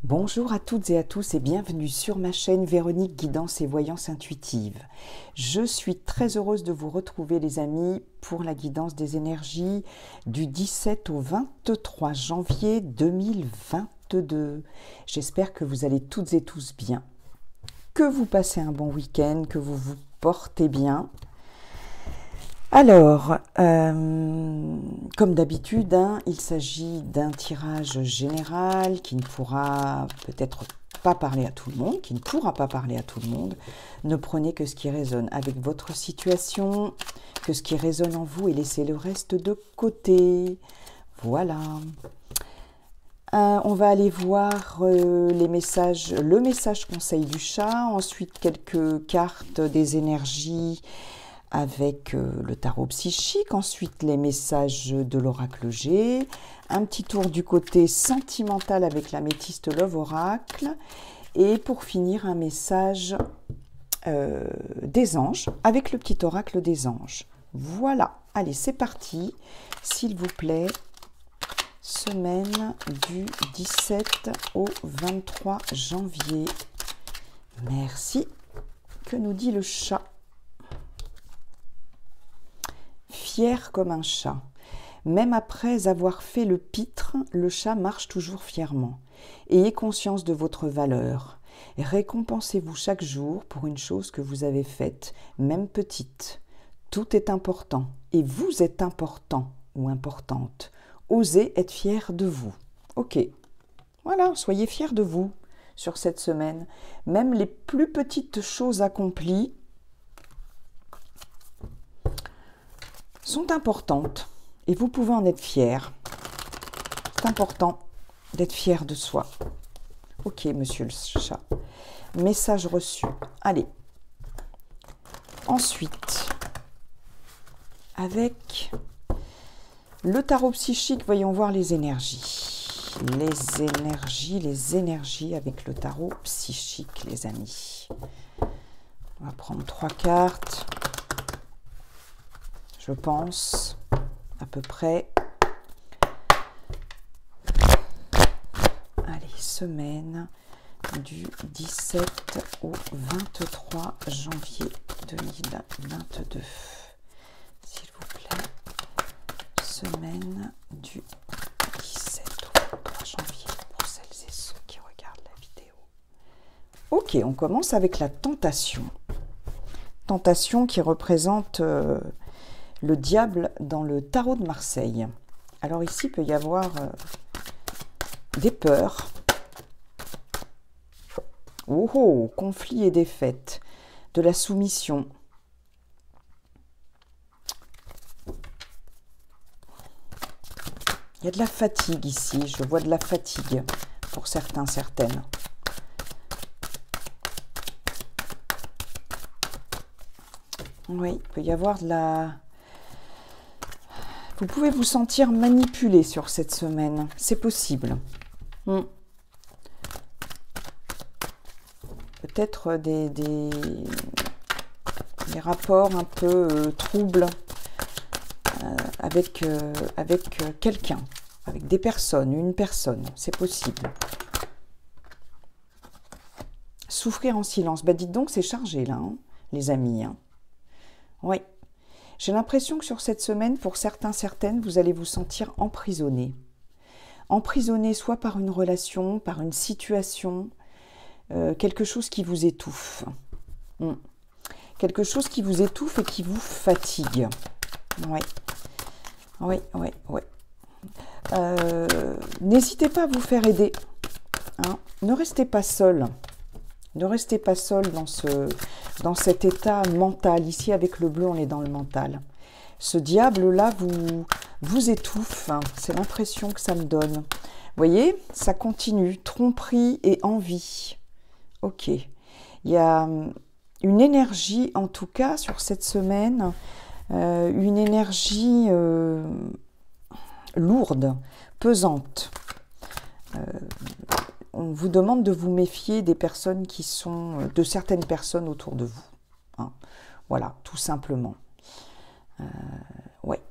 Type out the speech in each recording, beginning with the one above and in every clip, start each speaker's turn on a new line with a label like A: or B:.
A: Bonjour à toutes et à tous et bienvenue sur ma chaîne Véronique Guidance et Voyance Intuitive. Je suis très heureuse de vous retrouver les amis pour la guidance des énergies du 17 au 23 janvier 2022. J'espère que vous allez toutes et tous bien, que vous passez un bon week-end, que vous vous portez bien. Alors, comme d'habitude, il s'agit d'un tirage général qui ne pourra peut-être pas parler à tout le monde, qui ne pourra pas parler à tout le monde. Ne prenez que ce qui résonne avec votre situation, que ce qui résonne en vous et laissez le reste de côté. Voilà. On va aller voir le message conseil du chat, ensuite quelques cartes des énergies avec le tarot psychique, ensuite les messages de l'oracle G, un petit tour du côté sentimental avec l'améthyste Love Oracle, et pour finir un message des anges avec le petit oracle des anges. Voilà, allez c'est parti, s'il vous plaît, semaine du 17 au 23 janvier. Merci. Que nous dit le chat ? Fier comme un chat. Même après avoir fait le pitre, le chat marche toujours fièrement. Ayez conscience de votre valeur. Récompensez-vous chaque jour pour une chose que vous avez faite, même petite. Tout est important et vous êtes important ou importante. Osez être fier de vous. Ok, voilà, soyez fiers de vous sur cette semaine. Même les plus petites choses accomplies sont importantes et vous pouvez en être fier. C'est important d'être fier de soi. Ok, monsieur le chat. Message reçu. Allez. Ensuite, avec le tarot psychique, voyons voir les énergies. Les énergies avec le tarot psychique, les amis. On va prendre 3 cartes. Je pense, à peu près. Allez, semaine du 17 au 23 janvier 2022. S'il vous plaît, semaine du 17 au 23 janvier pour celles et ceux qui regardent la vidéo. Ok, on commence avec la tentation. Tentation qui représente le diable dans le tarot de Marseille. Alors ici, il peut y avoir des peurs. Oh oh, conflit et défaite. De la soumission. Il y a de la fatigue ici. Je vois de la fatigue pour certains, certaines. Oui, il peut y avoir de la... Vous pouvez vous sentir manipulé sur cette semaine. C'est possible. Peut-être des rapports un peu troubles avec quelqu'un, avec des personnes, une personne. C'est possible. Souffrir en silence. Bah dites donc, c'est chargé là, les amis. Oui. J'ai l'impression que sur cette semaine, pour certains, certaines, vous allez vous sentir emprisonné. Emprisonné soit par une relation, par une situation, quelque chose qui vous étouffe. Quelque chose qui vous étouffe et qui vous fatigue. Oui. Oui, oui, oui. N'hésitez pas à vous faire aider. Ne restez pas seul. Ne restez pas seul dans cet état mental. Ici, avec le bleu, on est dans le mental. Ce diable-là vous étouffe. C'est l'impression que ça me donne. Vous voyez, ça continue. Tromperie et envie. Ok. Il y a une énergie, en tout cas, sur cette semaine, une énergie lourde, pesante. On vous demande de vous méfier des personnes qui sont, de certaines personnes autour de vous. Voilà, tout simplement. Ouais.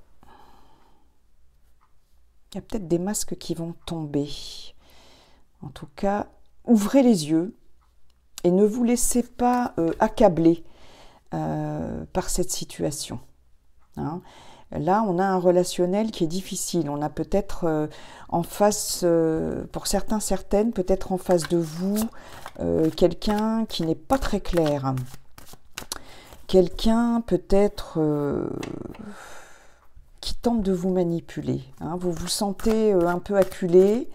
A: Il y a peut-être des masques qui vont tomber. En tout cas, ouvrez les yeux et ne vous laissez pas accabler par cette situation. Hein. Là, on a un relationnel qui est difficile. On a peut-être en face, pour certains, certaines, peut-être en face de vous, quelqu'un qui n'est pas très clair. Quelqu'un peut-être qui tente de vous manipuler. Hein. Vous vous sentez un peu acculé.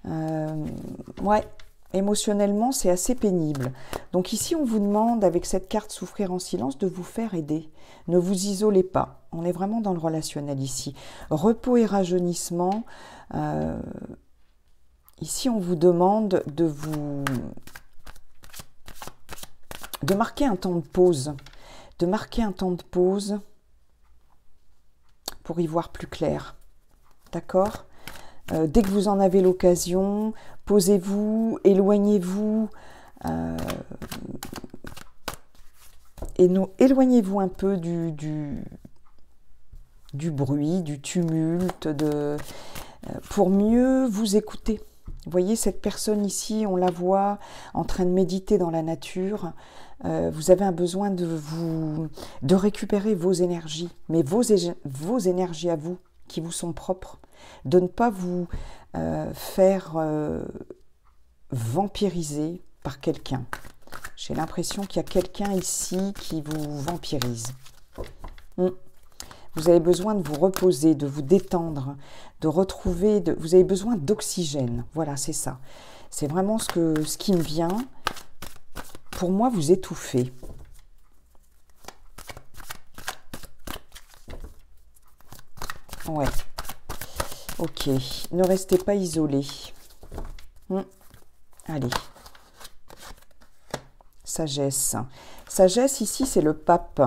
A: Ouais, émotionnellement, c'est assez pénible. Donc ici, on vous demande, avec cette carte Souffrir en silence, de vous faire aider. Ne vous isolez pas. On est vraiment dans le relationnel ici. Repos et rajeunissement. Ici, on vous demande de marquer un temps de pause. De marquer un temps de pause pour y voir plus clair. D'accord ? Dès que vous en avez l'occasion, posez-vous, éloignez-vous, éloignez-vous un peu du bruit, du tumulte, pour mieux vous écouter. Vous voyez, cette personne ici, on la voit en train de méditer dans la nature. Vous avez un besoin de récupérer vos énergies, mais vos énergies à vous, qui vous sont propres. De ne pas vous faire vampiriser par quelqu'un. J'ai l'impression qu'il y a quelqu'un ici qui vous vampirise. Vous avez besoin de vous reposer, de vous détendre, de retrouver... Vous avez besoin d'oxygène. Voilà, c'est ça. C'est vraiment ce qui me vient. Pour moi, vous étouffez. Ouais. Ok. Ne restez pas isolés. Allez. Sagesse. Sagesse, ici, c'est le pape.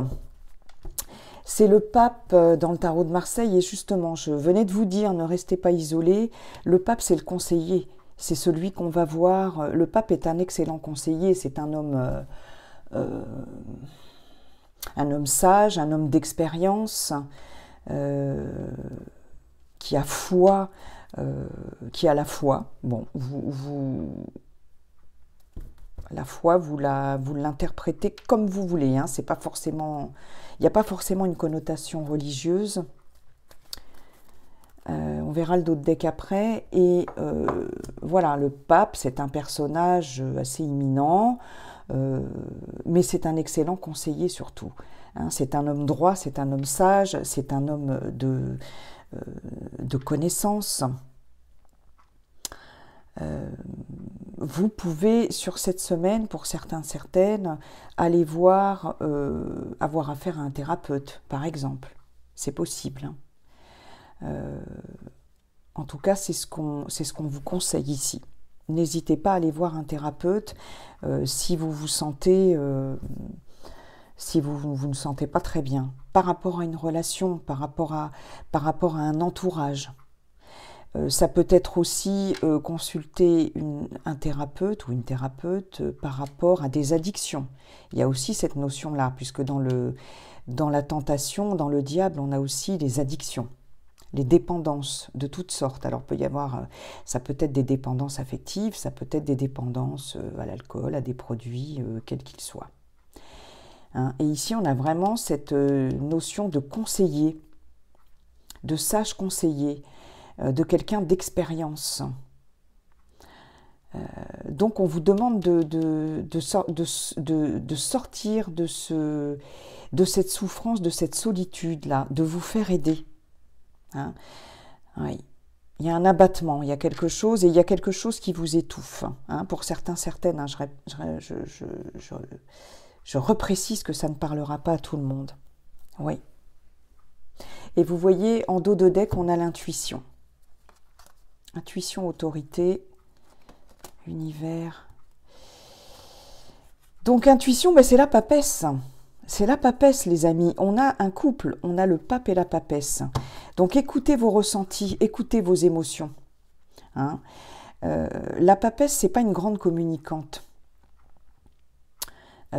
A: C'est le pape dans le tarot de Marseille. Et justement, je venais de vous dire, ne restez pas isolés. Le pape, c'est le conseiller. C'est celui qu'on va voir. Le pape est un excellent conseiller. C'est un homme sage, un homme d'expérience, qui a foi, qui a la foi. Bon, la foi, vous l'interprétez comme vous voulez. Hein. C'est pas forcément, il n'y a pas forcément une connotation religieuse. On verra le dos de deck après. Et voilà, le pape, c'est un personnage assez imminent, mais c'est un excellent conseiller surtout. Hein. C'est un homme droit, c'est un homme sage, c'est un homme de connaissance. Vous pouvez, sur cette semaine, pour certains, certaines, aller voir, avoir affaire à un thérapeute, par exemple. C'est possible. Hein. En tout cas, c'est ce qu'on vous conseille ici. N'hésitez pas à aller voir un thérapeute si vous vous sentez... si vous ne sentez pas très bien, par rapport à une relation, par rapport à un entourage. Ça peut être aussi consulter un thérapeute ou une thérapeute par rapport à des addictions. Il y a aussi cette notion-là, puisque dans la tentation, dans le diable, on a aussi les addictions, les dépendances de toutes sortes. Alors, ça peut être des dépendances affectives, ça peut être des dépendances à l'alcool, à des produits, quels qu'ils soient. Hein, et ici, on a vraiment cette notion de conseiller, de sage conseiller, de quelqu'un d'expérience. Donc, on vous demande de sortir de cette souffrance, de cette solitude-là, de vous faire aider. Hein, oui. Il y a un abattement, il y a quelque chose, et il y a quelque chose qui vous étouffe. Hein, pour certains, certaines, hein, je reprécise que ça ne parlera pas à tout le monde. Oui. Et vous voyez, en dos de deck, on a l'intuition. Intuition, autorité, univers. Donc, intuition, c'est la papesse. C'est la papesse, les amis. On a un couple, on a le pape et la papesse. Donc, écoutez vos ressentis, écoutez vos émotions. Hein. La papesse, c'est pas une grande communicante.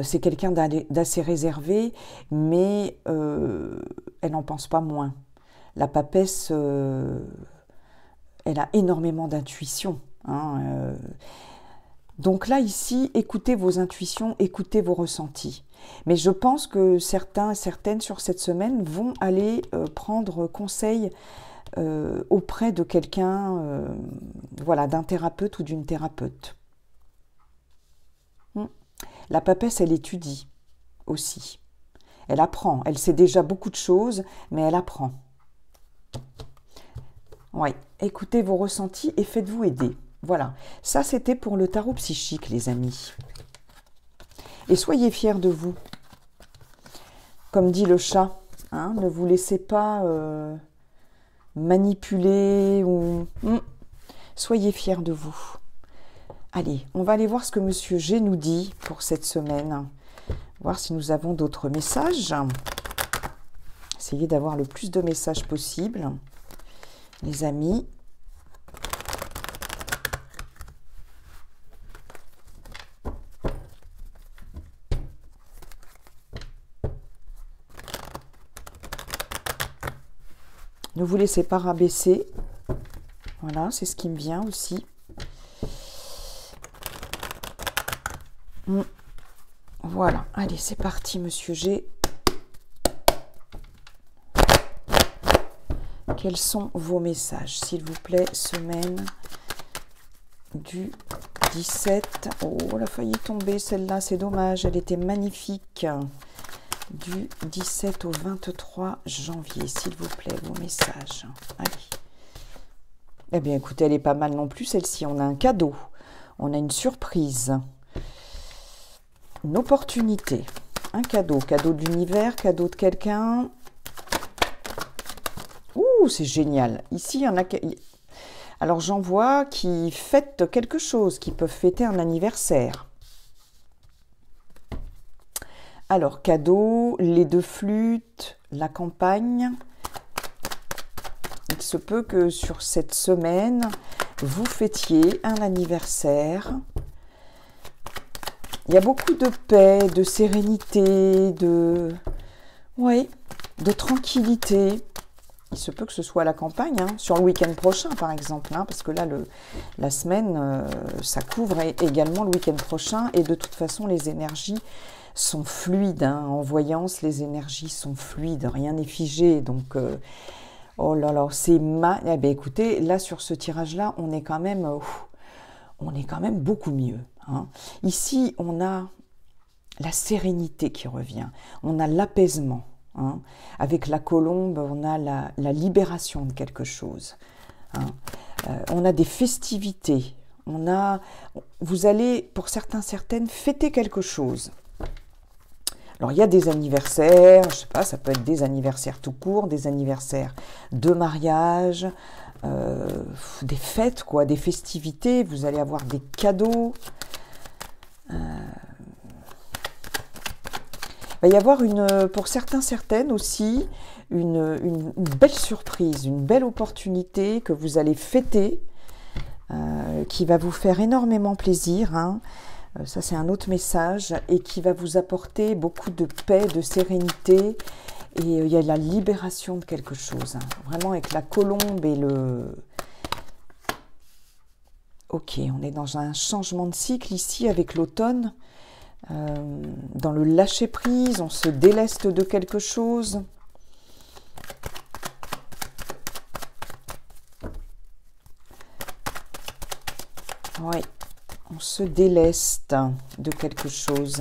A: C'est quelqu'un d'assez réservé, mais elle n'en pense pas moins. La papesse, elle a énormément d'intuition. Hein, Donc là, ici, écoutez vos intuitions, écoutez vos ressentis. Mais je pense que certains et certaines sur cette semaine vont aller prendre conseil auprès de quelqu'un, voilà, d'un thérapeute ou d'une thérapeute. La papesse, elle étudie aussi. Elle apprend. Elle sait déjà beaucoup de choses, mais elle apprend. Oui, écoutez vos ressentis et faites-vous aider. Voilà, ça c'était pour le tarot psychique, les amis. Et soyez fiers de vous. Comme dit le chat, hein, ne vous laissez pas manipuler ou... Soyez fiers de vous. Allez, on va aller voir ce que Monsieur G nous dit pour cette semaine. Voir si nous avons d'autres messages. Essayez d'avoir le plus de messages possible, les amis. Ne vous laissez pas rabaisser. Voilà, c'est ce qui me vient aussi. Voilà, allez, c'est parti, Monsieur G. Quels sont vos messages, s'il vous plaît, semaine du 17. Oh, elle a failli tomber, celle-là, c'est dommage, elle était magnifique. Du 17 au 23 janvier, s'il vous plaît, vos messages. Allez. Eh bien, écoutez, elle est pas mal non plus, celle-ci. On a un cadeau, on a une surprise, une opportunité, un cadeau de l'univers, cadeau de quelqu'un. Ouh, c'est génial. Ici, il y en a... Alors, j'en vois qui fêtent quelque chose, qui peuvent fêter un anniversaire. Alors, cadeau, les 2 flûtes, la campagne. Il se peut que sur cette semaine, vous fêtiez un anniversaire. Il y a beaucoup de paix, de sérénité, oui, de tranquillité. Il se peut que ce soit à la campagne, hein, sur le week-end prochain par exemple, hein, parce que là, la semaine, ça couvre également le week-end prochain. Et de toute façon, les énergies sont fluides. Hein. En voyance, les énergies sont fluides, rien n'est figé. Donc, oh là là, c'est eh bien, écoutez, là, sur ce tirage-là, on est quand même beaucoup mieux. Hein. Ici, on a la sérénité qui revient, on a l'apaisement. Hein. Avec la colombe, on a la libération de quelque chose. Hein. On a des festivités. Vous allez, pour certains, certaines, fêter quelque chose. Alors, il y a des anniversaires, je sais pas, ça peut être des anniversaires tout court, des anniversaires de mariage, des fêtes, quoi, des festivités. Vous allez avoir des cadeaux. Il va y avoir pour certains, certaines aussi, une belle surprise, une belle opportunité que vous allez fêter, qui va vous faire énormément plaisir. Hein. Ça, c'est un autre message, et qui va vous apporter beaucoup de paix, de sérénité. Et il y a la libération de quelque chose. Hein. Vraiment, avec la colombe et le... Ok, on est dans un changement de cycle ici avec l'automne. Dans le lâcher-prise, on se déleste de quelque chose. Oui, on se déleste de quelque chose.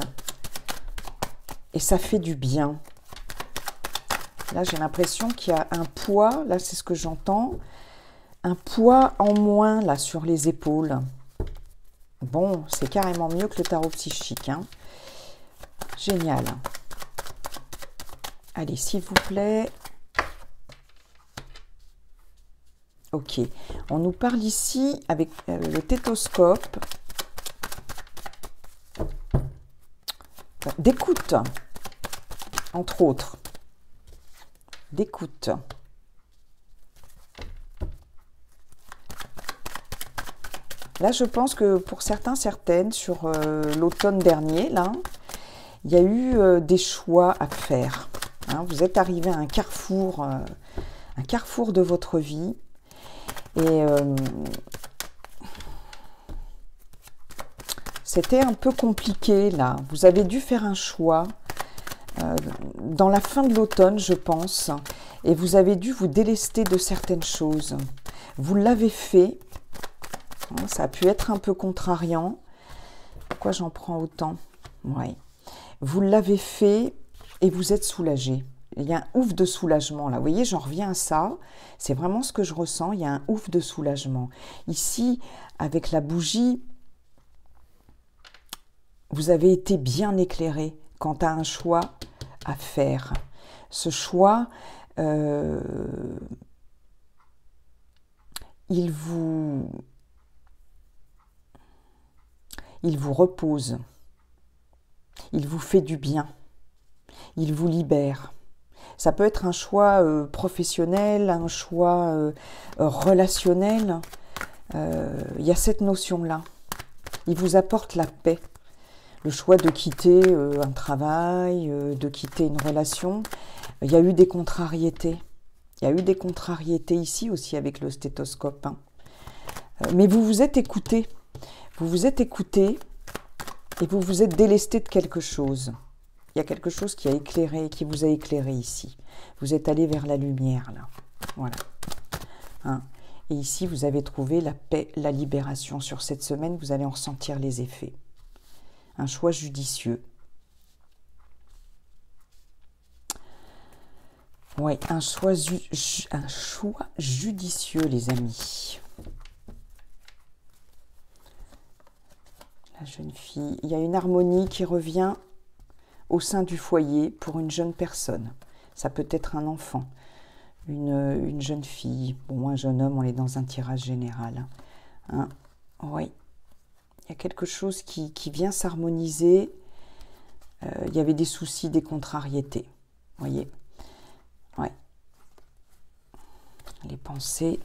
A: Et ça fait du bien. Là, j'ai l'impression qu'il y a un poids, là c'est ce que j'entends, un poids en moins là sur les épaules. Bon, c'est carrément mieux que le tarot psychique. Hein. Génial. Allez, s'il vous plaît. Ok. On nous parle ici avec le stéthoscope d'écoute, entre autres. D'écoute. Là, je pense que pour certains, certaines, sur l'automne dernier, là, il y a eu des choix à faire. Hein. Vous êtes arrivé à un carrefour de votre vie. Et C'était un peu compliqué là. Vous avez dû faire un choix dans la fin de l'automne, je pense, et vous avez dû vous délester de certaines choses. Vous l'avez fait. Ça a pu être un peu contrariant. Pourquoi j'en prends autant? Ouais. Vous l'avez fait et vous êtes soulagé. Il y a un ouf de soulagement là. Vous voyez, j'en reviens à ça. C'est vraiment ce que je ressens. Il y a un ouf de soulagement. Ici, avec la bougie, vous avez été bien éclairé quant à un choix à faire. Ce choix, il vous repose. Il vous fait du bien. Il vous libère. Ça peut être un choix professionnel, un choix relationnel. Il y a cette notion-là. Il vous apporte la paix. Le choix de quitter un travail, de quitter une relation. Il y a eu des contrariétés. Il y a eu des contrariétés ici aussi avec le stéthoscope. Hein. Mais vous vous êtes écouté. Vous vous êtes écouté et vous vous êtes délesté de quelque chose. Il y a quelque chose qui a éclairé, qui vous a éclairé ici. Vous êtes allé vers la lumière, là. Voilà. Hein. Et ici, vous avez trouvé la paix, la libération. Sur cette semaine, vous allez en ressentir les effets. Un choix judicieux. Oui, un choix judicieux, les amis. La jeune fille. Il y a une harmonie qui revient au sein du foyer pour une jeune personne. Ça peut être un enfant, une jeune fille, bon, un jeune homme, on est dans un tirage général. Hein. Oui, il y a quelque chose qui vient s'harmoniser. Il y avait des soucis, des contrariétés. Vous voyez? Oui. Les pensées,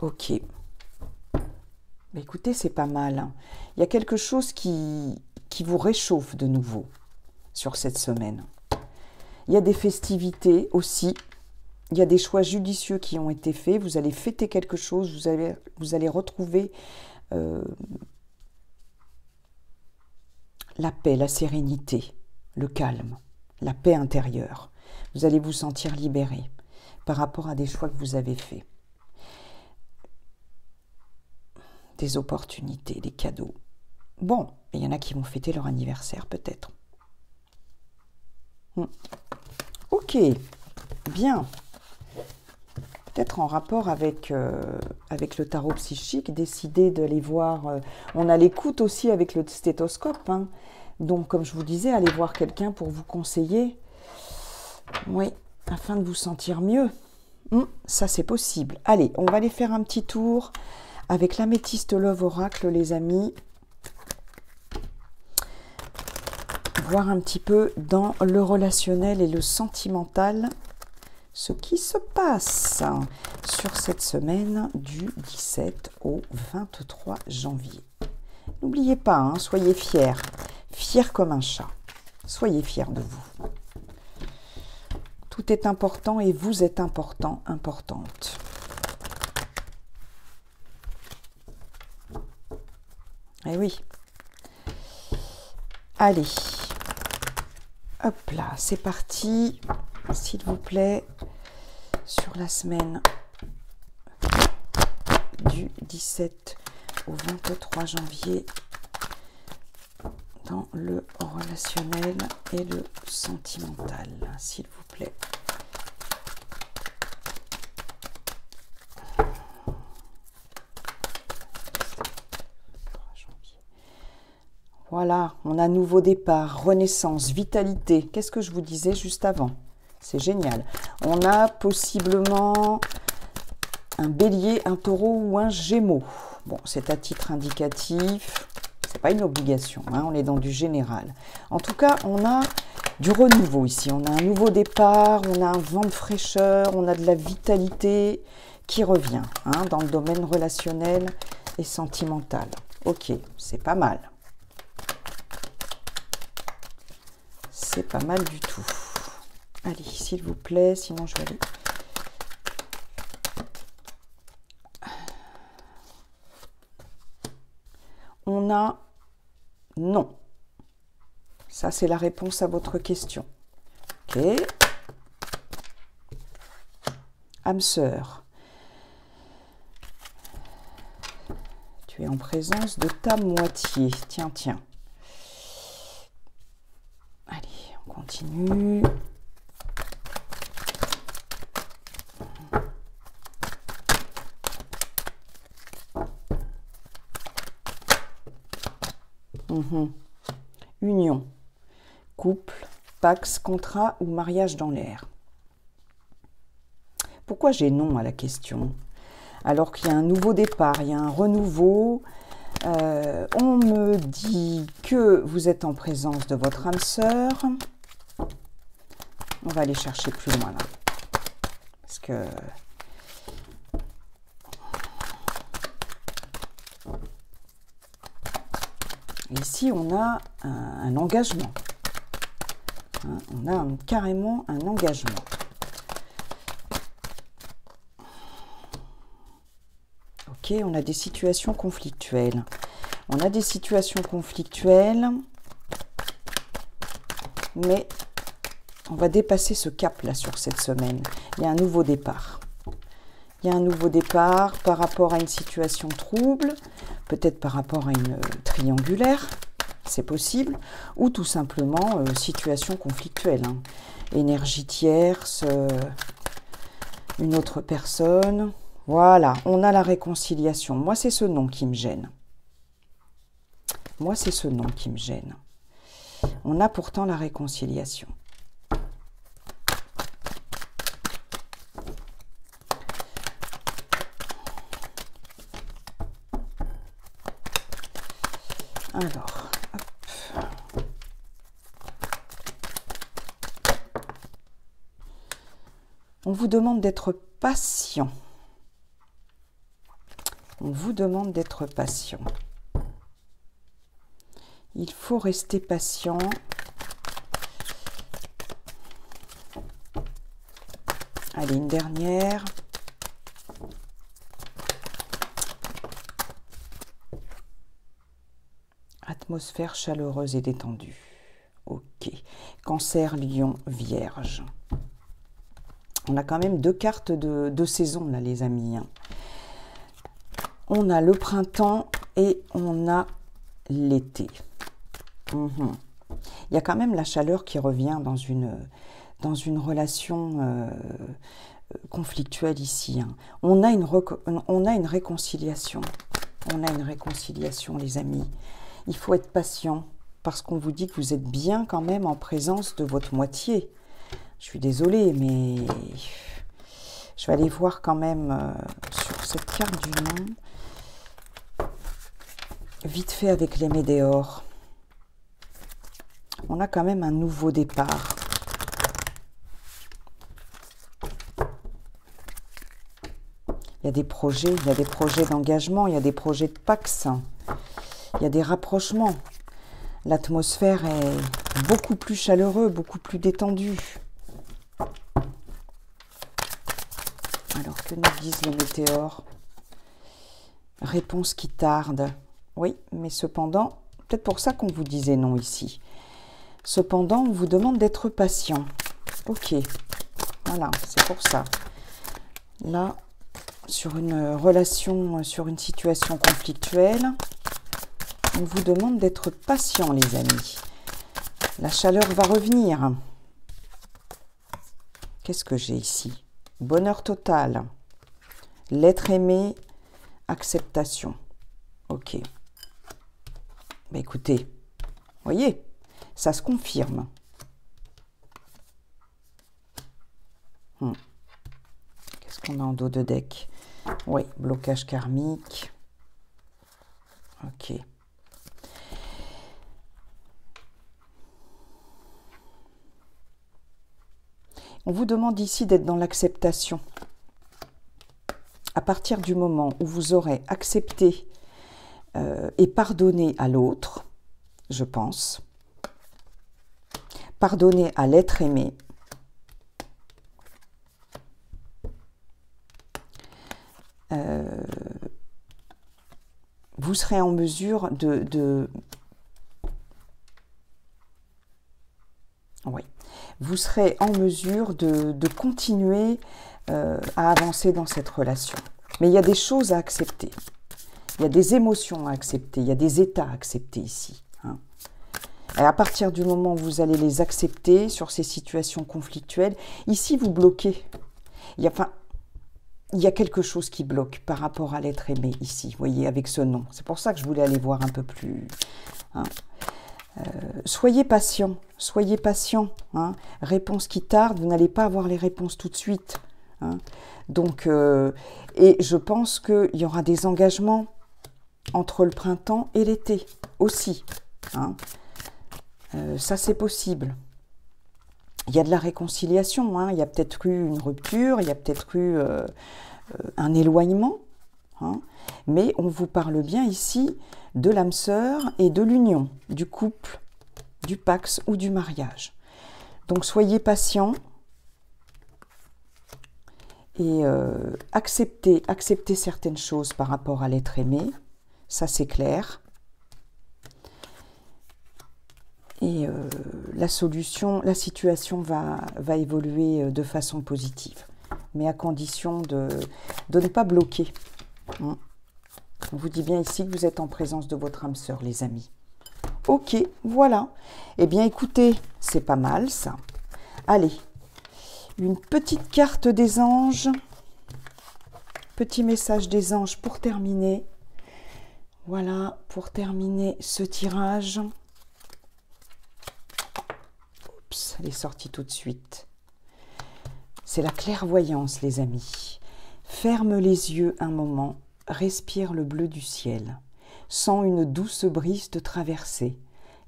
A: ok. Mais écoutez, c'est pas mal. Hein. Il y a quelque chose qui vous réchauffe de nouveau sur cette semaine. Il y a des festivités aussi. Il y a des choix judicieux qui ont été faits. Vous allez fêter quelque chose. Vous allez retrouver la paix, la sérénité, le calme, la paix intérieure. Vous allez vous sentir libéré par rapport à des choix que vous avez faits. Des opportunités, des cadeaux. Bon, il y en a qui vont fêter leur anniversaire peut-être. Ok, bien. Peut-être en rapport avec le tarot psychique, décider d'aller voir... on a l'écoute aussi avec le stéthoscope. Hein. Donc, comme je vous disais, allez voir quelqu'un pour vous conseiller. Oui, afin de vous sentir mieux. Ça, c'est possible. Allez, on va aller faire un petit tour avec l'améthyste Love Oracle, les amis. Voir un petit peu dans le relationnel et le sentimental ce qui se passe sur cette semaine du 17 au 23 janvier. N'oubliez pas, hein, soyez fiers, fiers comme un chat. Soyez fiers de vous. Tout est important et vous êtes important, importante. Eh oui. Allez. Hop là, c'est parti. S'il vous plaît, sur la semaine du 17 au 23 janvier, dans le relationnel et le sentimental, s'il vous plaît. Voilà, on a nouveau départ, renaissance, vitalité. Qu'est-ce que je vous disais juste avant? C'est génial. On a possiblement un bélier, un taureau ou un gémeaux. Bon, c'est à titre indicatif. C'est pas une obligation, hein, on est dans du général. En tout cas, on a du renouveau ici. On a un nouveau départ, on a un vent de fraîcheur, on a de la vitalité qui revient hein, dans le domaine relationnel et sentimental. Ok, c'est pas mal. C'est pas mal du tout. Allez, s'il vous plaît, sinon je vais aller... On a non. Ça, c'est la réponse à votre question. Ok. Âme sœur. Tu es en présence de ta moitié. Tiens, tiens. Allez, on continue. Union, couple, pax, contrat ou mariage dans l'air. Pourquoi j'ai non à la question? Alors qu'il y a un nouveau départ, il y a un renouveau. On me dit que vous êtes en présence de votre âme sœur. On va aller chercher plus loin là. Parce que... ici, on a un engagement. Hein, on a carrément un engagement. Ok, on a des situations conflictuelles. On a des situations conflictuelles, mais on va dépasser ce cap-là sur cette semaine. Il y a un nouveau départ. Il y a un nouveau départ par rapport à une situation trouble, peut-être par rapport à une triangulaire, c'est possible, ou tout simplement situation conflictuelle. Hein. Énergie tierce, une autre personne. Voilà, on a la réconciliation. Moi, c'est ce nom qui me gêne. Moi, c'est ce nom qui me gêne. On a pourtant la réconciliation. Alors, hop. On vous demande d'être patient. On vous demande d'être patient. Il faut rester patient. Allez, une dernière. Atmosphère chaleureuse et détendue. Ok. Cancer, Lion, Vierge. On a quand même deux cartes de saison, là, les amis. On a le printemps et on a l'été. Il y a quand même la chaleur qui revient dans une relation conflictuelle ici. Hein. On a une réconciliation. On a une réconciliation, les amis. Il faut être patient parce qu'on vous dit que vous êtes bien quand même en présence de votre moitié. Je suis désolée, mais je vais aller voir quand même sur cette carte du nom. Vite fait avec les météores. On a quand même un nouveau départ. Il y a des projets d'engagement, il y a des projets de Pax, il y a des rapprochements. L'atmosphère est beaucoup plus chaleureuse, beaucoup plus détendue. Alors, que nous disent les météores? Réponse qui tarde. Oui, mais cependant, peut-être pour ça qu'on vous disait non ici. Cependant, on vous demande d'être patient. Ok, voilà, c'est pour ça. Là, sur une relation, sur une situation conflictuelle, on vous demande d'être patient, les amis. La chaleur va revenir. Qu'est-ce que j'ai ici? Bonheur total. L'être aimé, acceptation. Ok. Bah écoutez, voyez, ça se confirme. Qu'est-ce qu'on a en dos de deck? Oui, blocage karmique. Ok. On vous demande ici d'être dans l'acceptation. À partir du moment où vous aurez accepté et pardonné à l'autre, je pense, pardonner à l'être aimé, vous serez en mesure Oui. Vous serez en mesure de continuer à avancer dans cette relation. Mais il y a des choses à accepter. Il y a des émotions à accepter. Il y a des états à accepter ici. Hein. Et à partir du moment où vous allez les accepter sur ces situations conflictuelles, ici vous bloquez. Il y a quelque chose qui bloque par rapport à l'être aimé ici, vous voyez, avec ce nom. C'est pour ça que je voulais aller voir un peu plus. Hein. Soyez patient, soyez patient. Hein. Réponse qui tarde, vous n'allez pas avoir les réponses tout de suite. Hein. Donc, et je pense qu'il y aura des engagements entre le printemps et l'été aussi. Hein. Ça, c'est possible. Il y a de la réconciliation, hein. Il y a peut-être eu une rupture, il y a peut-être eu un éloignement. Hein. Mais on vous parle bien ici de l'âme sœur et de l'union, du couple, du pax ou du mariage. Donc soyez patients et acceptez certaines choses par rapport à l'être aimé, ça c'est clair. Et la situation va évoluer de façon positive, mais à condition de ne pas bloquer. Hein. On vous dit bien ici que vous êtes en présence de votre âme sœur, les amis. Ok, voilà. Eh bien, écoutez, c'est pas mal, ça. Allez, une petite carte des anges. Petit message des anges pour terminer. Voilà, pour terminer ce tirage. Oups, elle est sortie tout de suite. C'est la clairvoyance, les amis. Ferme les yeux un moment. Respire le bleu du ciel. Sens une douce brise te traverser.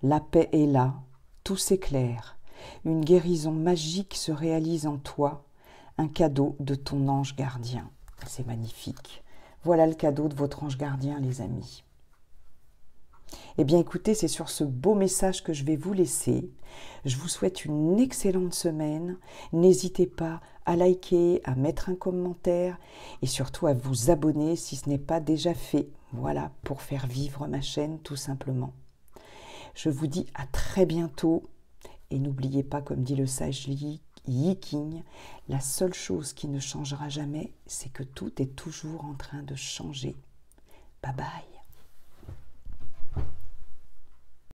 A: La paix est là, tout s'éclaire. Une guérison magique se réalise en toi. Un cadeau de ton ange gardien. C'est magnifique. Voilà le cadeau de votre ange gardien, les amis. Eh bien, écoutez, c'est sur ce beau message que je vais vous laisser. Je vous souhaite une excellente semaine. N'hésitez pas à liker, à mettre un commentaire et surtout à vous abonner si ce n'est pas déjà fait. Voilà, pour faire vivre ma chaîne, tout simplement. Je vous dis à très bientôt. Et n'oubliez pas, comme dit le sage Yi King, la seule chose qui ne changera jamais, c'est que tout est toujours en train de changer. Bye bye.